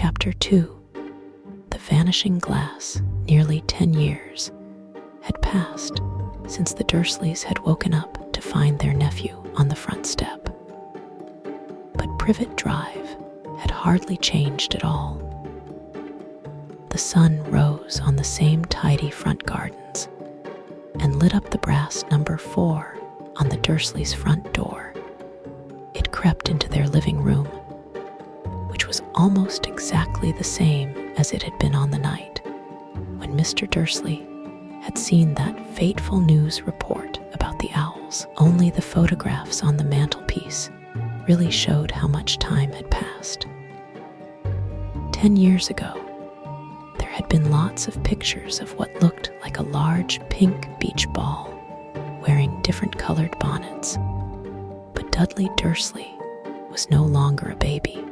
Chapter 2. The Vanishing Glass. Nearly 10 years had passed since the Dursleys had woken up to find their nephew on the front step. But Privet Drive had hardly changed at all. The sun rose on the same tidy front gardens and lit up the brass number 4 on the Dursleys' front door. It crept into their living room, which was almost exactly the same as it had been on the night when Mr. Dursley had seen that fateful news report about the owls. Only the photographs on the mantelpiece really showed how much time had passed. 10 years ago, there had been lots of pictures of what looked like a large pink beach ball wearing different colored bonnets. But Dudley Dursley was no longer a baby.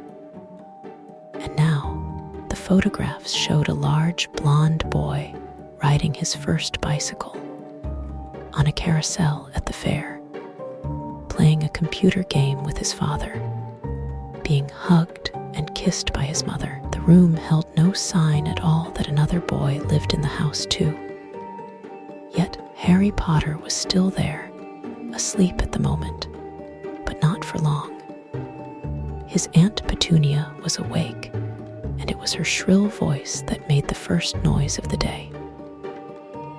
And now, the photographs showed a large blonde boy riding his first bicycle on a carousel at the fair, playing a computer game with his father, being hugged and kissed by his mother. The room held no sign at all that another boy lived in the house too. Yet Harry Potter was still there, asleep at the moment, but not for long. His Aunt Petunia was awake, and it was her shrill voice that made the first noise of the day.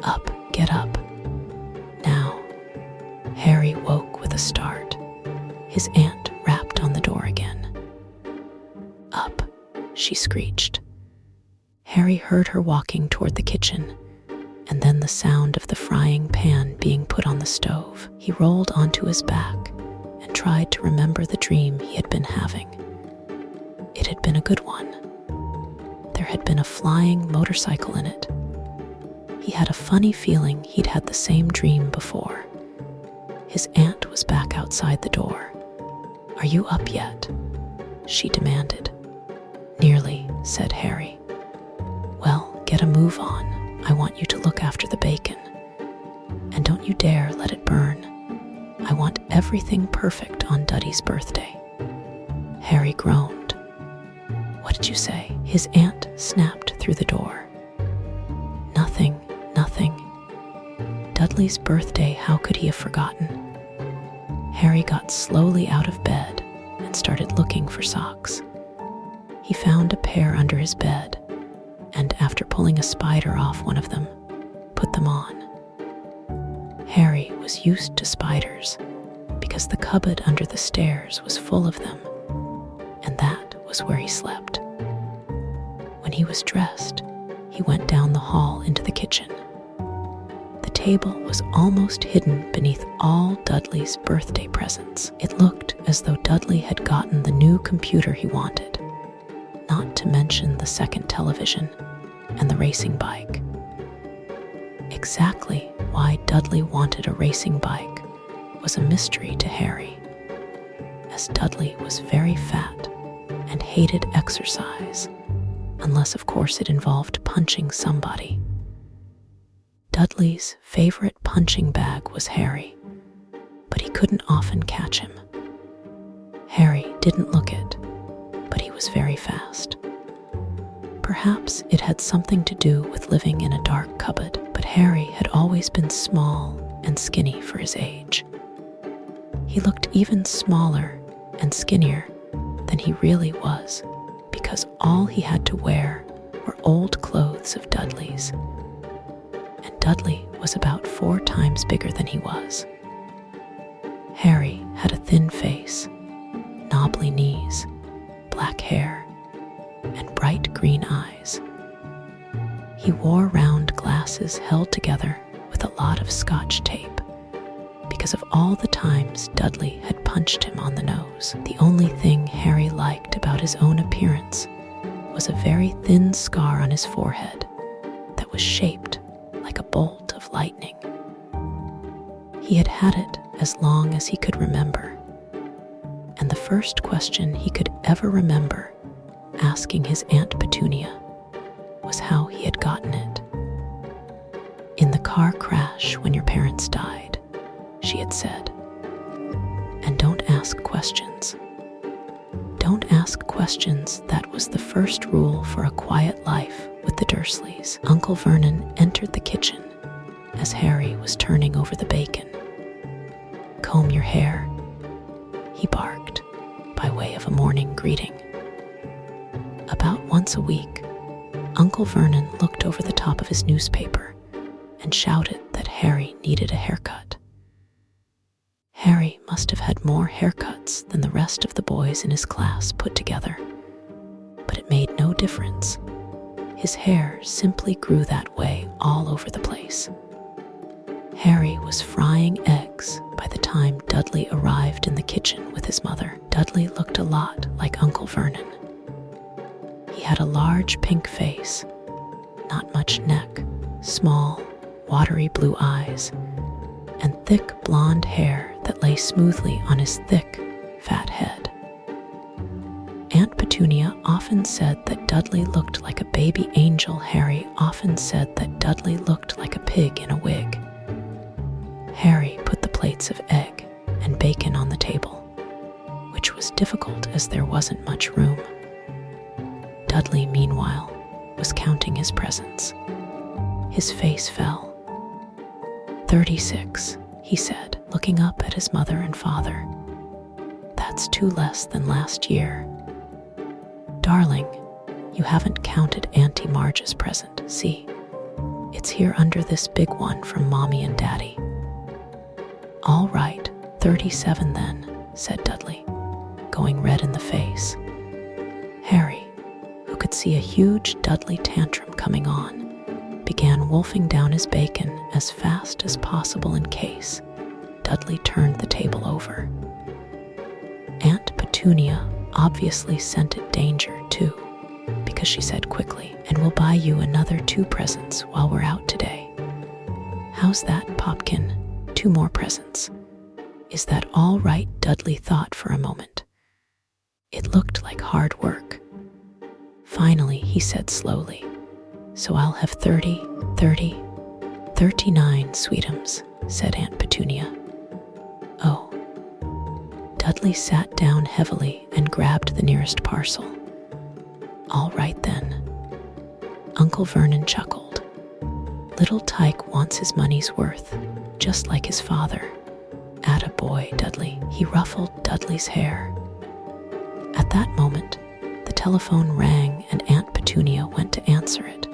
Up, get up. Now. Harry woke with a start. His aunt rapped on the door again. Up, she screeched. Harry heard her walking toward the kitchen, and then the sound of the frying pan being put on the stove. He rolled onto his back and tried to remember the dream he had been having. It had been a good one. There had been a flying motorcycle in it. He had a funny feeling he'd had the same dream before. His aunt was back outside the door. "Are you up yet?" she demanded. "Nearly," said Harry. "Well, get a move on. I want you to look after the bacon. And don't you dare let it burn. I want everything perfect on Duddy's birthday." Harry groaned. "What did you say?" His aunt snapped through the door. Nothing. Dudley's birthday, how could he have forgotten? Harry got slowly out of bed and started looking for socks. He found a pair under his bed, and after pulling a spider off one of them, put them on. Harry was used to spiders because the cupboard under the stairs was full of them, and that was where he slept. When he was dressed, he went down the hall into the kitchen. The table was almost hidden beneath all Dudley's birthday presents. It looked as though Dudley had gotten the new computer he wanted, not to mention the second television and the racing bike. Exactly why Dudley wanted a racing bike was a mystery to Harry, as Dudley was very fat and hated exercise, unless of course it involved punching somebody. Dudley's favorite punching bag was Harry, but he couldn't often catch him. Harry didn't look it, but he was very fast. Perhaps it had something to do with living in a dark cupboard, but Harry had always been small and skinny for his age. He looked even smaller and skinnier than he really was, because all he had to wear were old clothes of Dudley's. And Dudley was about 4 times bigger than he was. Harry had a thin face, knobbly knees, black hair, and bright green eyes. He wore round glasses held together with a lot of Scotch tape because of all the times Dudley had punched him on the nose. The only thing Harry liked about his own appearance was a very thin scar on his forehead that was shaped like a bolt of lightning. He had had it as long as he could remember, and the first question he could ever remember asking his Aunt Petunia was how he had gotten it. "In the car crash when your parents died," she had said. "And don't ask questions. Don't ask questions. That was the first rule for a quiet life with the Dursleys. Uncle Vernon entered the kitchen as Harry was turning over the bacon. "Comb your hair," he barked, by way of a morning greeting. About once a week, Uncle Vernon looked over the top of his newspaper and shouted that Harry needed a haircut. Harry must have had more haircuts than the rest of the boys in his class put together, but it made no difference. His hair simply grew that way all over the place. Harry was frying eggs by the time Dudley arrived in the kitchen with his mother. Dudley looked a lot like Uncle Vernon. He had a large pink face, not much neck, small, watery blue eyes, and thick blonde hair that lay smoothly on his thick, fat head. Aunt Petunia often said that Dudley looked like a baby angel. Harry often said that Dudley looked like a pig in a wig. Harry put the plates of egg and bacon on the table, which was difficult as there wasn't much room. Dudley, meanwhile, was counting his presents. His face fell. 36, he said, looking up at his mother and father. "That's 2 less than last year." "Darling, you haven't counted Auntie Marge's present. See, it's here under this big one from Mommy and Daddy." "All right, 37 then," said Dudley, going red in the face. Harry, who could see a huge Dudley tantrum coming on, began wolfing down his bacon as fast as possible in case Dudley turned the table over. Aunt Petunia obviously scented danger too, because she said quickly, "And we'll buy you another 2 presents while we're out today." "How's that, Popkin? 2 more presents. Is that all right?" Dudley thought for a moment. It looked like hard work. Finally, he said slowly, "So I'll have 30, 39 sweetums," said Aunt Petunia. "Oh." Dudley sat down heavily and grabbed the nearest parcel. "All right then." Uncle Vernon chuckled. "Little Tyke wants his money's worth, just like his father." "Attaboy, Dudley." He ruffled Dudley's hair. At that moment, the telephone rang and Aunt Petunia went to answer it,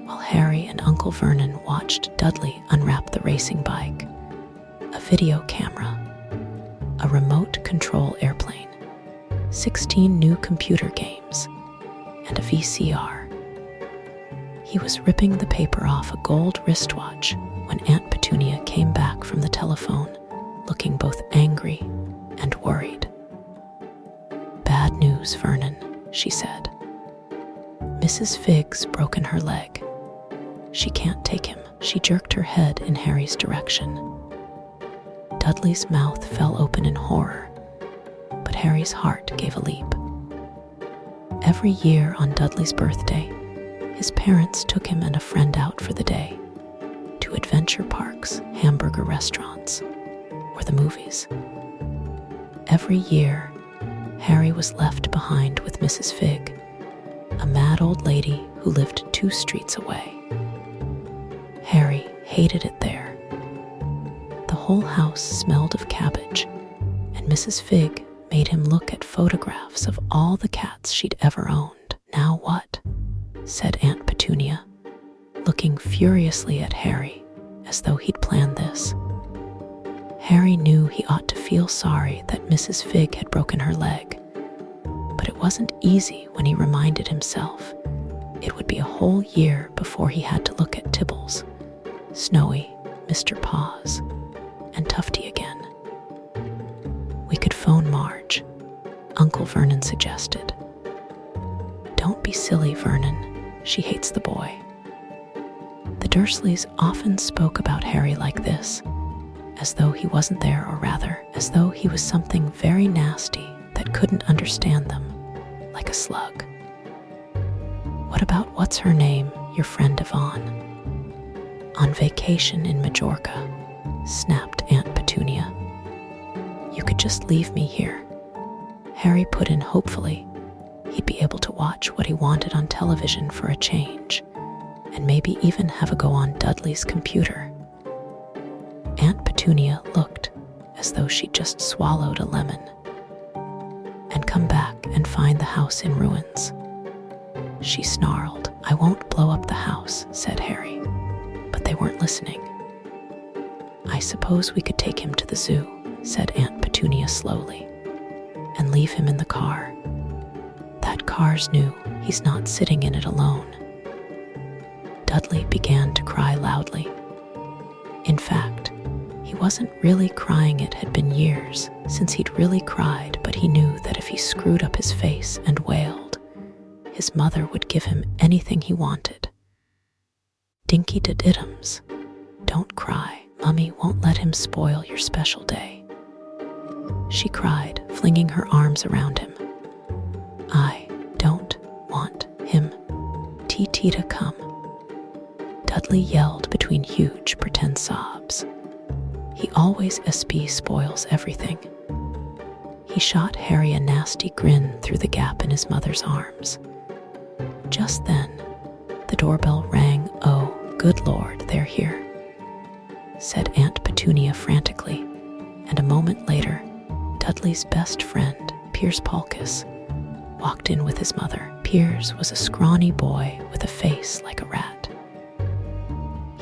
while Harry and Uncle Vernon watched Dudley unwrap the racing bike, a video camera, a remote control airplane, 16 new computer games, and a VCR. He was ripping the paper off a gold wristwatch when Aunt Petunia came back from the telephone, looking both angry and worried. "Bad news, Vernon," she said. "Mrs. Figg's broken her leg. She can't take him." She jerked her head in Harry's direction. Dudley's mouth fell open in horror, but Harry's heart gave a leap. Every year on Dudley's birthday, his parents took him and a friend out for the day, to adventure parks, hamburger restaurants, or the movies. Every year, Harry was left behind with Mrs. Figg, a mad old lady who lived 2 streets away. Harry hated it there. The whole house smelled of cabbage, and Mrs. Figg made him look at photographs of all the cats she'd ever owned. "Now what?" said Aunt Petunia, looking furiously at Harry as though he'd planned this. Harry knew he ought to feel sorry that Mrs. Figg had broken her leg, but it wasn't easy when he reminded himself it would be a whole year before he had to look at Tibbles, Snowy, Mr. Paws, and Tufty again. "We could phone Marge," Uncle Vernon suggested. "Don't be silly, Vernon. She hates the boy." The Dursleys often spoke about Harry like this, as though he wasn't there, or rather, as though he was something very nasty that couldn't understand them, like a slug. "What about what's-her-name, your friend Yvonne?" "On vacation in Majorca," snapped Aunt Petunia. "You could just leave me here." Harry put in hopefully. He'd be able to watch what he wanted on television for a change, and maybe even have a go on Dudley's computer. Aunt Petunia looked as though she'd just swallowed a lemon and come back and find the house in ruins. She snarled. "I won't blow up the house," said Harry, but they weren't listening. "I suppose we could take him to the zoo," said Aunt Petunia slowly, "and leave him in the car. That car's new. He's not sitting in it alone." Dudley began to cry loudly. In fact, he wasn't really crying. It had been years since he'd really cried, but he knew that if he screwed up his face and wailed, his mother would give him anything he wanted. "Dinky-da-diddums, don't cry. Mummy won't let him spoil your special day," she cried, flinging her arms around him. "I don't want him to come," Dudley yelled between huge pretend sobs. "He always spoils everything." He shot Harry a nasty grin through the gap in his mother's arms. Just then, the doorbell rang. "Oh, good Lord, they're here," said Aunt Petunia frantically, and a moment later, Dudley's best friend, Piers Polkiss, walked in with his mother. Piers was a scrawny boy with a face like a rat.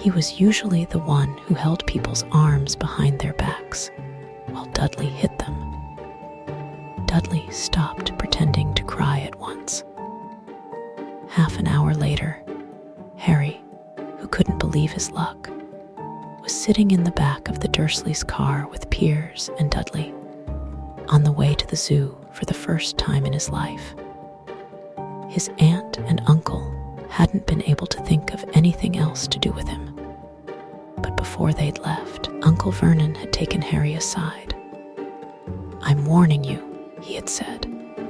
He was usually the one who held people's arms behind their backs while Dudley hit them. Dudley stopped pretending to cry at once. Half an hour later, Harry, who couldn't believe his luck, was sitting in the back of the Dursleys' car with Piers and Dudley, on the way to the zoo for the first time in his life. His aunt and uncle hadn't been able to think of anything else to do with him. But before they'd left, Uncle Vernon had taken Harry aside. "I'm warning you," he had said,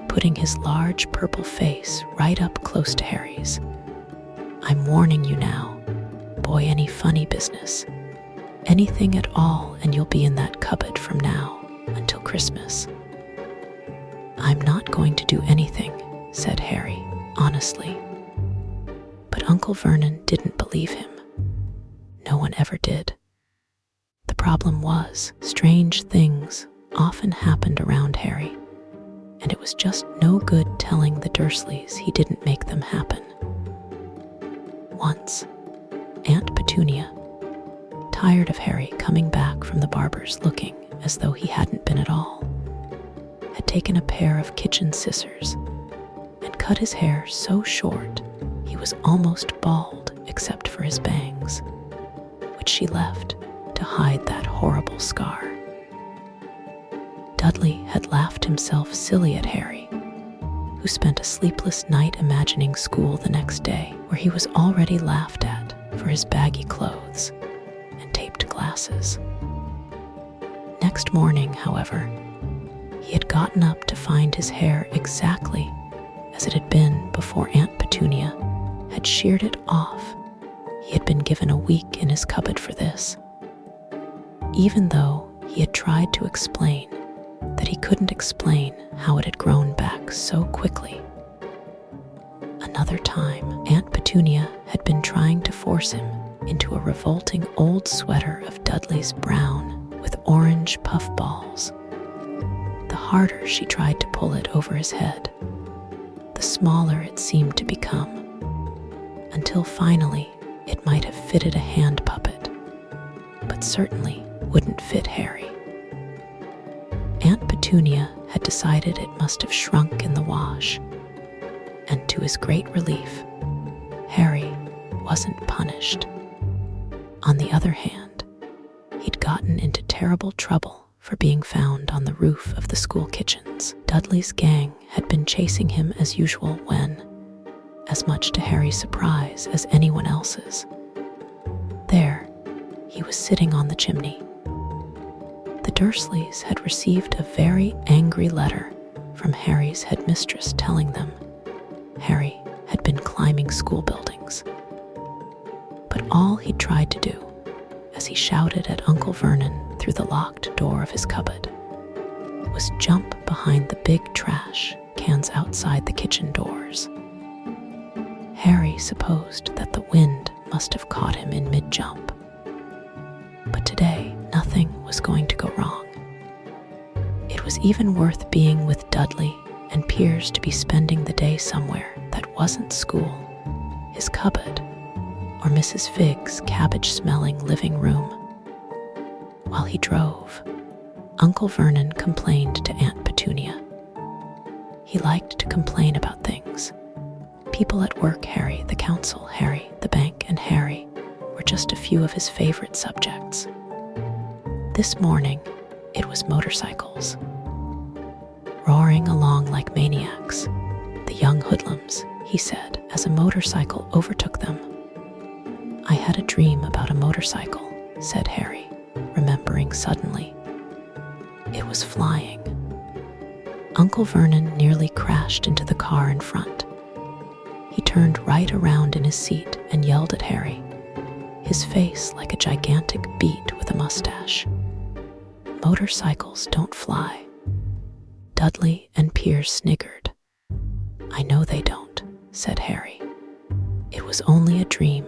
putting his large purple face right up close to Harry's. "I'm warning you now. Boy, any funny business, anything at all, and you'll be in that cupboard from now until Christmas." "I'm not going to do anything," said Harry, honestly. But Uncle Vernon didn't believe him. No one ever did. The problem was, strange things often happened around Harry, and it was just no good telling the Dursleys he didn't make them happen. Once, Aunt Petunia, tired of Harry coming back from the barber's looking as though he hadn't been at all, had taken a pair of kitchen scissors and cut his hair so short he was almost bald except for his bangs, which she left to hide that horrible scar. Dudley had laughed himself silly at Harry, who spent a sleepless night imagining school the next day, where he was already laughed at for his baggy clothes and taped glasses. Next morning, however, he had gotten up to find his hair exactly as it had been before Aunt Petunia had sheared it off. He had been given a week in his cupboard for this, even though he had tried to explain that he couldn't explain how it had grown back so quickly. Another time, Aunt Petunia had been trying to force him into a revolting old sweater of Dudley's brown with orange puffballs. The harder she tried to pull it over his head, the smaller it seemed to become, until finally it might have fitted a hand puppet, but certainly wouldn't fit Harry. Aunt Petunia had decided it must have shrunk in the wash, and to his great relief, Harry wasn't punished. On the other hand, he'd gotten into terrible trouble for being found on the roof of the school kitchens. Dudley's gang had been chasing him as usual when, as much to Harry's surprise as anyone else's, there he was sitting on the chimney. The Dursleys had received a very angry letter from Harry's headmistress telling them Harry had been climbing school buildings. But all he tried to do, as he shouted at Uncle Vernon through the locked door of his cupboard, was jump behind the big trash cans outside the kitchen doors. Harry supposed that the wind must have caught him in mid-jump. But today, nothing was going to go wrong. It was even worth being with Dudley and Piers to be spending the day somewhere that wasn't school, his cupboard, or Mrs. Figg's cabbage-smelling living room. While he drove, Uncle Vernon complained to Aunt Petunia. He liked to complain about things. People at work, Harry, the council, Harry, the bank, and Harry were just a few of his favorite subjects. This morning, it was motorcycles. Roaring along like maniacs, the young hoodlums, he said, as a motorcycle overtook them. "I had a dream about a motorcycle," said Harry, remembering suddenly. It was flying. Uncle Vernon nearly crashed into the car in front. He turned right around in his seat and yelled at Harry, his face like a gigantic beet with a mustache. "Motorcycles don't fly." Dudley and Piers sniggered. "I know they don't," said Harry. "It was only a dream."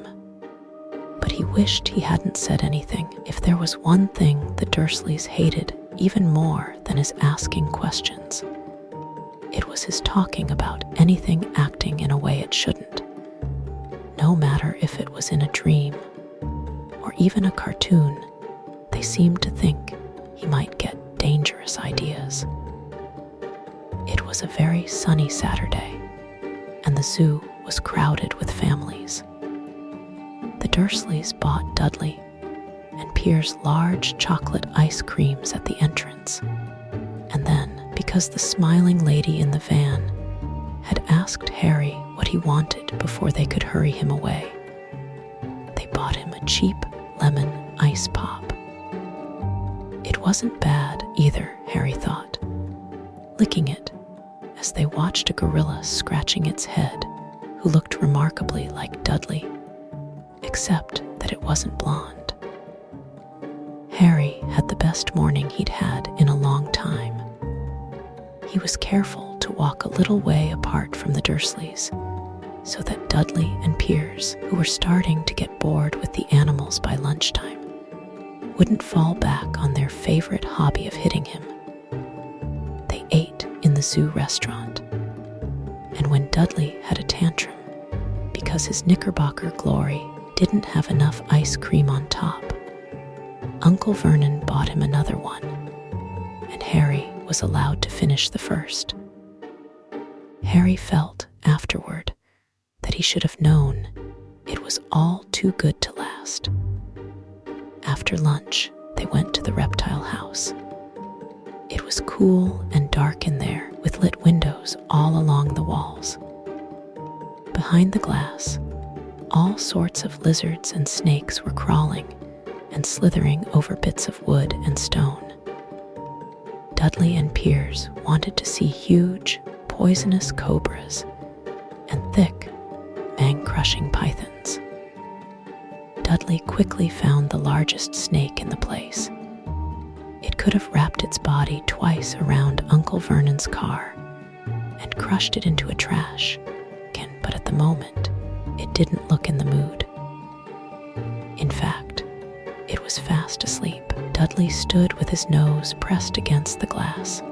But he wished he hadn't said anything. If there was one thing the Dursleys hated even more than his asking questions, it was his talking about anything acting in a way it shouldn't. No matter if it was in a dream or even a cartoon, they seemed to think he might get dangerous ideas. It was a very sunny Saturday, and the zoo was crowded with families. The Dursleys bought Dudley and Piers large chocolate ice creams at the entrance, and then, because the smiling lady in the van had asked Harry what he wanted before they could hurry him away, they bought him a cheap lemon ice pop. It wasn't bad either, Harry thought, licking it as they watched a gorilla scratching its head who looked remarkably like Dudley, except that it wasn't blonde. Harry had the best morning he'd had in a long time. He was careful to walk a little way apart from the Dursleys, so that Dudley and Piers, who were starting to get bored with the animals by lunchtime, wouldn't fall back on their favorite hobby of hitting him. They ate in the zoo restaurant, and when Dudley had a tantrum because his Knickerbocker glory didn't have enough ice cream on top, Uncle Vernon bought him another one, and Harry was allowed to finish the first. Harry felt afterward that he should have known it was all too good to last. After lunch, they went to the reptile house. It was cool and dark in there, with lit windows all along the walls. Behind the glass, all sorts of lizards and snakes were crawling and slithering over bits of wood and stone. Dudley and Piers wanted to see huge, poisonous cobras and thick, man-crushing pythons. Dudley quickly found the largest snake in the place. It could have wrapped its body twice around Uncle Vernon's car and crushed it into a trash can, but at the moment, it didn't look in the mood. In fact, it was fast asleep. Dudley stood with his nose pressed against the glass,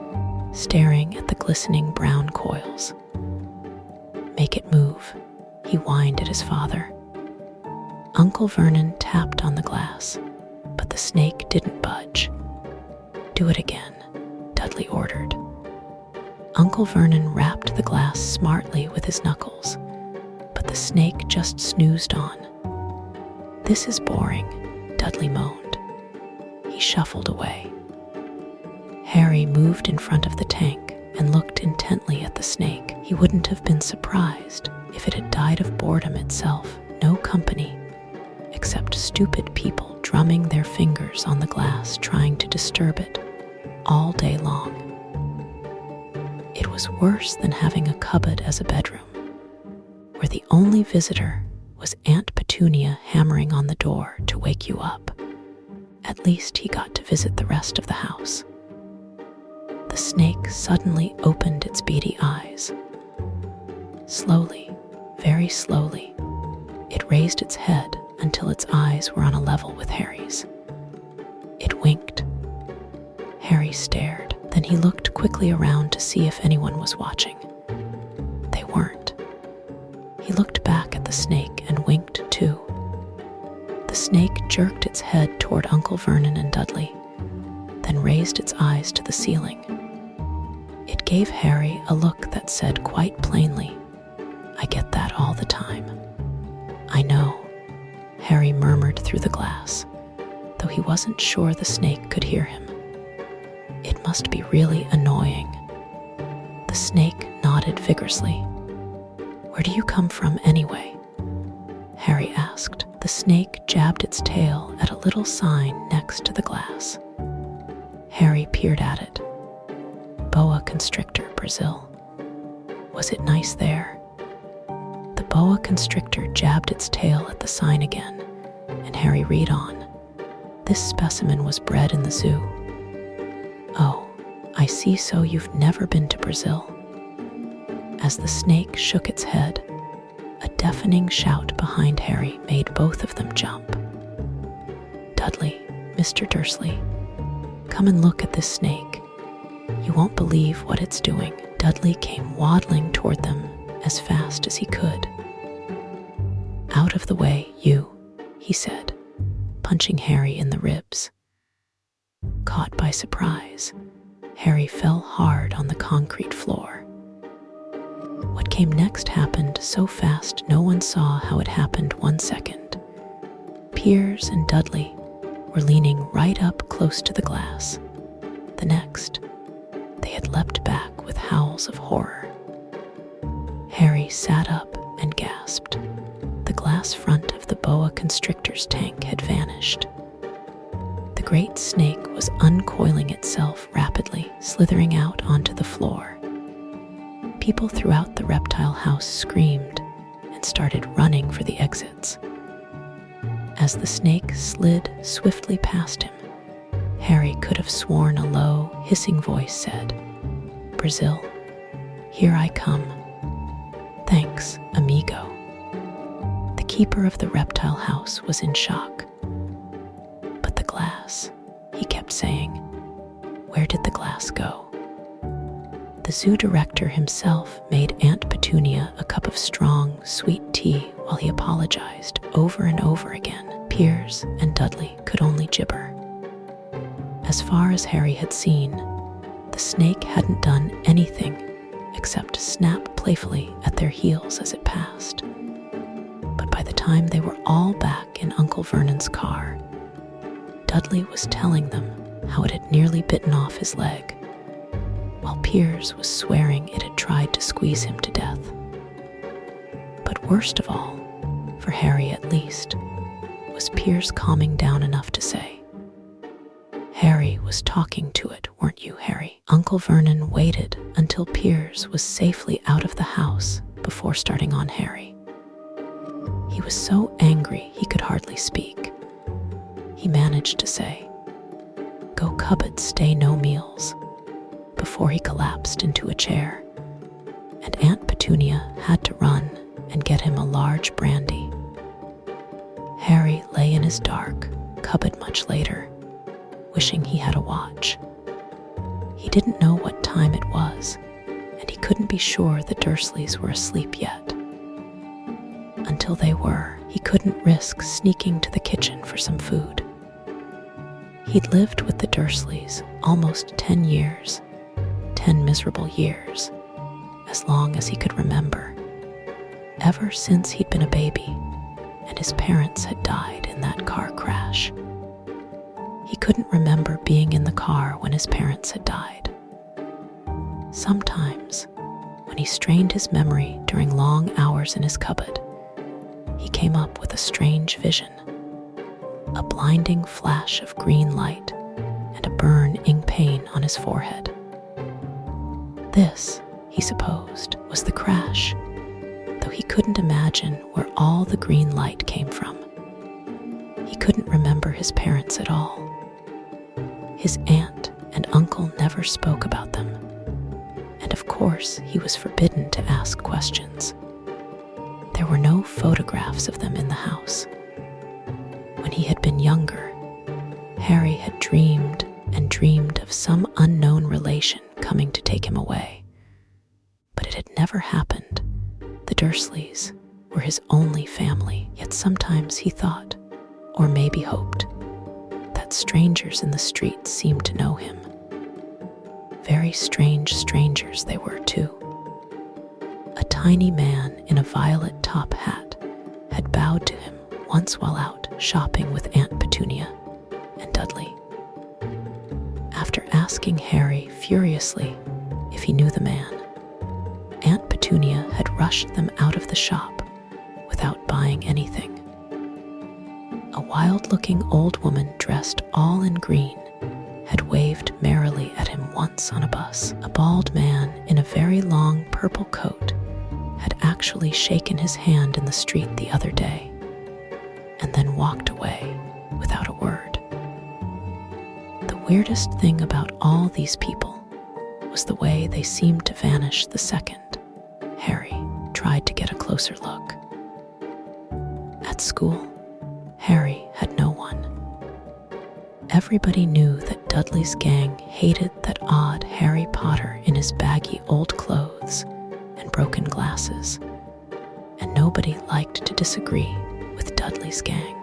staring at the glistening brown coils. "Make it move," he whined at his father. Uncle Vernon tapped on the glass, but the snake didn't budge. "Do it again," Dudley ordered. Uncle Vernon rapped the glass smartly with his knuckles, but the snake just snoozed on. "This is boring," Dudley moaned. He shuffled away. Harry moved in front of the tank and looked intently at the snake. He wouldn't have been surprised if it had died of boredom itself. No company, except stupid people drumming their fingers on the glass trying to disturb it all day long. It was worse than having a cupboard as a bedroom, where the only visitor was Aunt Petunia hammering on the door to wake you up. At least he got to visit the rest of the house. The snake suddenly opened its beady eyes. Slowly, very slowly, it raised its head until its eyes were on a level with Harry's. It winked. Harry stared. Then he looked quickly around to see if anyone was watching. They weren't. He looked back at the snake and winked too. The snake jerked its head toward Uncle Vernon and Dudley, then raised its eyes to the ceiling. It gave Harry a look that said quite plainly, "I get that all the time." "I know," Harry murmured through the glass, though he wasn't sure the snake could hear him. "It must be really annoying." The snake nodded vigorously. "Where do you come from anyway?" Harry asked. The snake jabbed its tail at a little sign next to the glass. Harry peered at it. "Boa constrictor, Brazil." "Was it nice there?" The boa constrictor jabbed its tail at the sign again, and Harry read on. This specimen was bred in the zoo. "Oh, I see, so you've never been to Brazil." As the snake shook its head, a deafening shout behind Harry made both of them jump. "Dudley, Mr. Dursley, come and look at this snake. You won't believe what it's doing." Dudley came waddling toward them as fast as he could. "Out of the way, you," he said, punching Harry in the ribs. Caught by surprise, Harry fell hard on the concrete floor. What came next happened so fast no one saw how it happened 1 second. Piers and Dudley were leaning right up close to the glass. The next, they had leapt back with howls of horror. Harry sat up and gasped. The glass front of the boa constrictor's tank had vanished. The great snake was uncoiling itself rapidly, slithering out onto the floor. People throughout the reptile house screamed and started running for the exits. As the snake slid swiftly past him, Harry could have sworn a low, hissing voice said, "Brazil, here I come. Thanks, amigo." The keeper of the reptile house was in shock. "But the glass," he kept saying. "Where did the glass go?" The zoo director himself made Aunt Petunia a cup of strong, sweet tea while he apologized over and over again. Piers and Dudley could only gibber. As far as Harry had seen, the snake hadn't done anything except snap playfully at their heels as it passed. But by the time they were all back in Uncle Vernon's car, Dudley was telling them how it had nearly bitten off his leg, while Piers was swearing it had tried to squeeze him to death. But worst of all, for Harry at least, was Piers calming down enough to say, "Harry was talking to it, weren't you, Harry?" Uncle Vernon waited until Piers was safely out of the house before starting on Harry. He was so angry he could hardly speak. He managed to say, "Go cupboard, stay no meals," before he collapsed into a chair, and Aunt Petunia had to run and get him a large brandy. Harry lay in his dark cupboard much later, wishing he had a watch. He didn't know what time it was, and he couldn't be sure the Dursleys were asleep yet. Until they were, he couldn't risk sneaking to the kitchen for some food. He'd lived with the Dursleys almost 10 years, 10 miserable years, as long as he could remember, ever since he'd been a baby and his parents had died in that car crash. He couldn't remember being in the car when his parents had died. Sometimes, when he strained his memory during long hours in his cupboard, he came up with a strange vision, a blinding flash of green light and a burning pain on his forehead. This, he supposed, was the crash, though he couldn't imagine where all the green light came from. He couldn't remember his parents at all. His aunt and and Uncle never spoke about them. And of course, he was forbidden to ask questions. There were no photographs of them in the house. When he had been younger, Harry had dreamed and dreamed of some unknown relation coming to take him away. But it had never happened. The Dursleys were his only family, yet sometimes he thought, or maybe hoped, that strangers in the streets seemed to know him. Very strange strangers they were, too. A tiny man in a violet top hat had bowed to him once while out shopping with Aunt Petunia and Dudley. After asking Harry furiously if he knew the man, Aunt Petunia had rushed them out of the shop without buying anything. A wild-looking old woman dressed all in green had waved merrily at him once on a bus. A bald man in a very long purple coat had actually shaken his hand in the street the other day, and then walked away without a word. The weirdest thing about all these people was the way they seemed to vanish the second Harry tried to get a closer look. At school, Harry had no one. Everybody knew that Dudley's gang hated that odd Harry Potter in his baggy old clothes and broken glasses, and nobody liked to disagree with Dudley's gang.